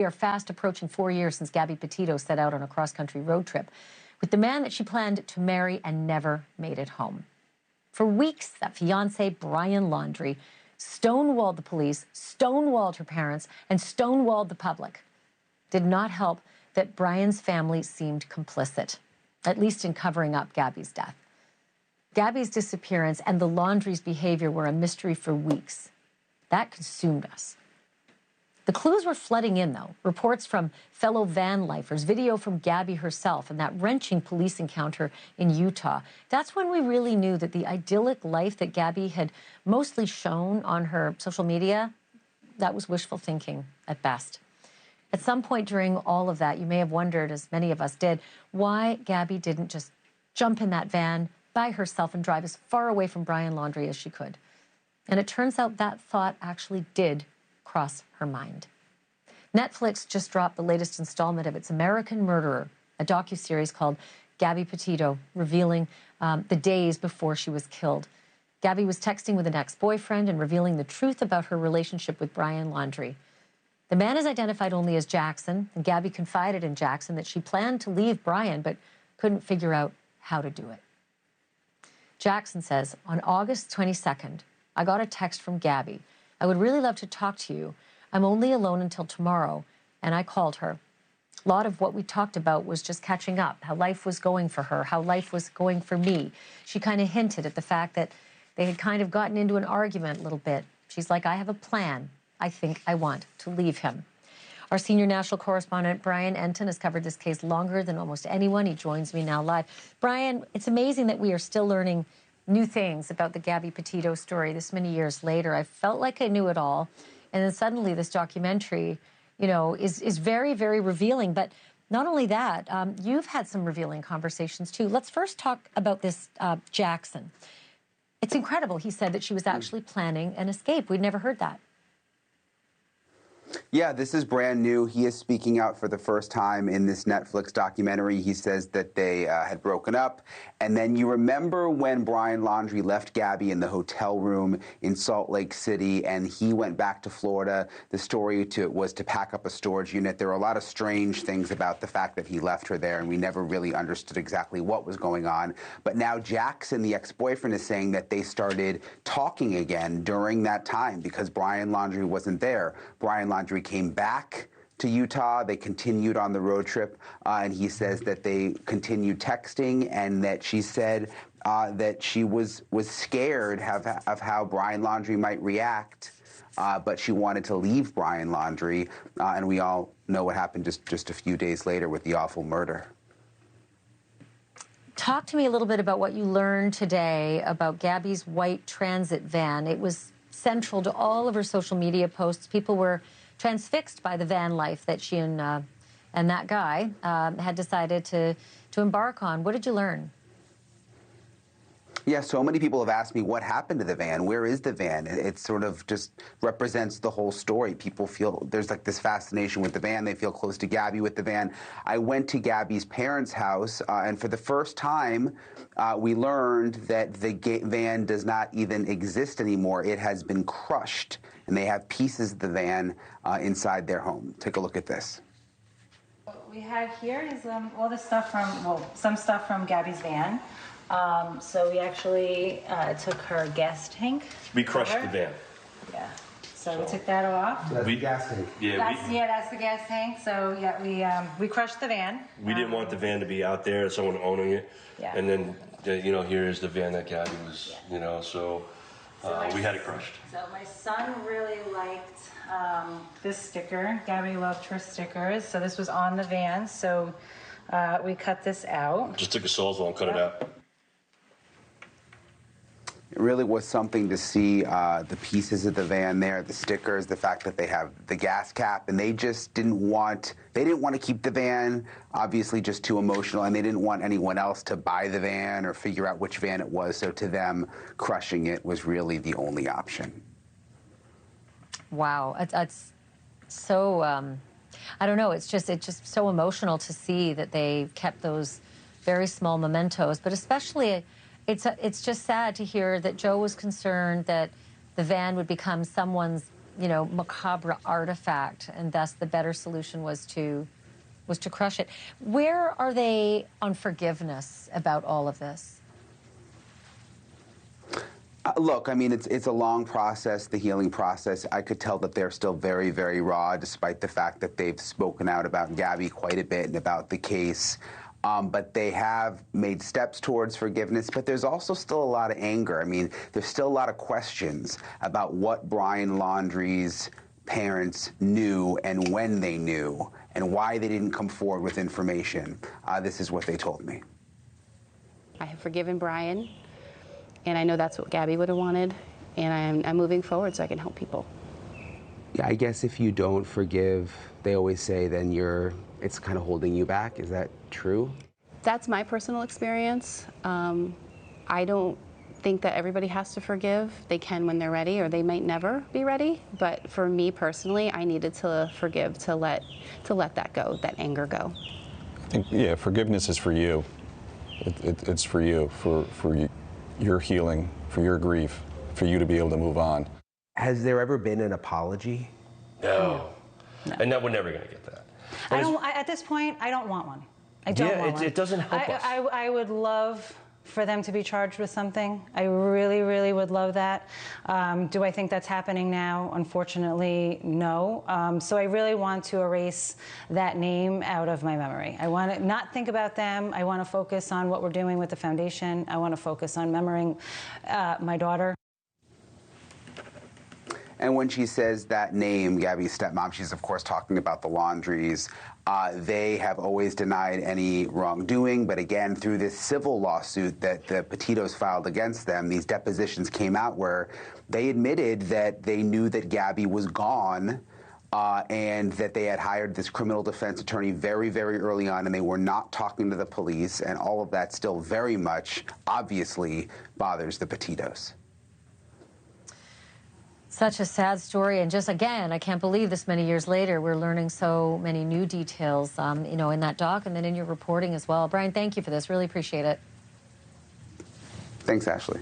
We are fast approaching 4 years since Gabby Petito set out on a cross-country road trip with the man that she planned to marry and never made it home. For weeks, that fiancé, Brian Laundrie, stonewalled the police, stonewalled her parents, and stonewalled the public. Did not help that Brian's family seemed complicit, at least in covering up Gabby's death. Gabby's disappearance and the Laundrie's behavior were a mystery for weeks. That consumed us. The clues were flooding in, though. Reports from fellow van lifers, video from Gabby herself, and that wrenching police encounter in Utah. That's when we really knew that the idyllic life that Gabby had mostly shown on her social media, that was wishful thinking at best. At some point during all of that, you may have wondered, as many of us did, why Gabby didn't just jump in that van by herself and drive as far away from Brian Laundrie as she could. And it turns out that thought actually did cross her mind. Netflix just dropped the latest installment of its American Murderer, a docuseries called Gabby Petito, revealing the days before she was killed. Gabby was texting with an ex-boyfriend and revealing the truth about her relationship with Brian Laundrie. The man is identified only as Jackson, and Gabby confided in Jackson that she planned to leave Brian but couldn't figure out how to do it. Jackson says, on August 22nd, I got a text from Gabby. I would really love to talk to you. I'm only alone until tomorrow. And I called her. A lot of what we talked about was just catching up, how life was going for her, how life was going for me. She kind of hinted at the fact that they had kind of gotten into an argument a little bit. She's like, I have a plan. I think I want to leave him. Our senior national correspondent, Brian Entin, has covered this case longer than almost anyone. He joins me now live. Brian, it's amazing that we are still learning new things about the Gabby Petito story this many years later. I felt like I knew it all. And then suddenly this documentary, you know, is very, very revealing. But not only that, you've had some revealing conversations, too. Let's first talk about this Jackson. It's incredible, he said, that she was actually planning an escape. We'd never heard that. Yeah, this is brand new. He is speaking out for the first time in this Netflix documentary. He says that they had broken up. And then you remember when Brian Laundrie left Gabby in the hotel room in Salt Lake City and he went back to Florida. The story was to pack up a storage unit. There were a lot of strange things about the fact that he left her there, and we never really understood exactly what was going on. But now Jackson, the ex-boyfriend, is saying that they started talking again during that time because Brian Laundrie wasn't there. Brian Laundrie came back to Utah. They continued on the road trip, and he says that they continued texting and that she said that she was scared of how Brian Laundrie might react, but she wanted to leave Brian Laundrie, and we all know what happened just a few days later with the awful murder. Talk to me a little bit about what you learned today about Gabby's white transit van. It was central to all of her social media posts. People were transfixed by the van life that she and that guy had decided to embark on. What did you learn? Yeah, so many people have asked me what happened to the van. Where is the van? It sort of just represents the whole story. People feel there's like this fascination with the van. They feel close to Gabby with the van. I went to Gabby's parents' house, and for the first time, we learned that the van does not even exist anymore. It has been crushed, and they have pieces of the van inside their home. Take a look at this. What we have here is all the stuff from, well, some stuff from Gabby's van. So we actually took her gas tank. We crushed the van. Yeah. So we took that off. So that's the gas tank. Yeah, that's the gas tank. So yeah, we crushed the van. we didn't want the van to be out there, someone owning it. Yeah. And then, you know, here is the van that Gabby was, you know, so we had it crushed. So my son really liked this sticker. Gabby loved her stickers. So this was on the van. So we cut this out. Just took a Sawzall and cut it out. It really was something to see the pieces of the van there, the stickers, the fact that they have the gas cap, and they just didn't want to keep the van, obviously just too emotional, and they didn't want anyone else to buy the van or figure out which van it was, so to them, crushing it was really the only option. Wow, it's so, I don't know, it's just so emotional to see that they kept those very small mementos, but especially it's just sad to hear that Joe was concerned that the van would become someone's you know, macabre artifact, and thus the better solution was to crush it. Where are they on forgiveness about all of this? Look, I mean, it's a long process, the healing process. I could tell that they're still very, very raw, despite the fact that they've spoken out about Gabby quite a bit and about the case. But they have made steps towards forgiveness, but there's also still a lot of anger. I mean, there's still a lot of questions about what Brian Laundrie's parents knew and when they knew and why they didn't come forward with information. This is what they told me. I have forgiven Brian, and I know that's what Gabby would have wanted, and I'm moving forward so I can help people. Yeah, I guess if you don't forgive, they always say then it's kind of holding you back. Is that true? That's my personal experience. I don't think that everybody has to forgive. They can when they're ready, or they might never be ready. But for me personally, I needed to forgive, to let that go, that anger go. I think, yeah, forgiveness is for you. It's for you, for your healing, for your grief, for you to be able to move on. Has there ever been an apology? No. And we're never going to get that. At this point, I don't want one. I don't want one. It doesn't help us. I would love for them to be charged with something. I really, really would love that. Do I think that's happening now? Unfortunately, no. So I really want to erase that name out of my memory. I want to not think about them. I want to focus on what we're doing with the foundation. I want to focus on remembering my daughter. And when she says that name, Gabby's stepmom, she's of course talking about the Laundries. They have always denied any wrongdoing, but again, through this civil lawsuit that the Petitos filed against them, these depositions came out where they admitted that they knew that Gabby was gone and that they had hired this criminal defense attorney very, very early on, and they were not talking to the police, and all of that still very much, obviously, bothers the Petitos. Such a sad story, and just again, I can't believe this many years later we're learning so many new details, you know, in that doc and then in your reporting as well. Brian, thank you for this. Really appreciate it. Thanks, Ashleigh.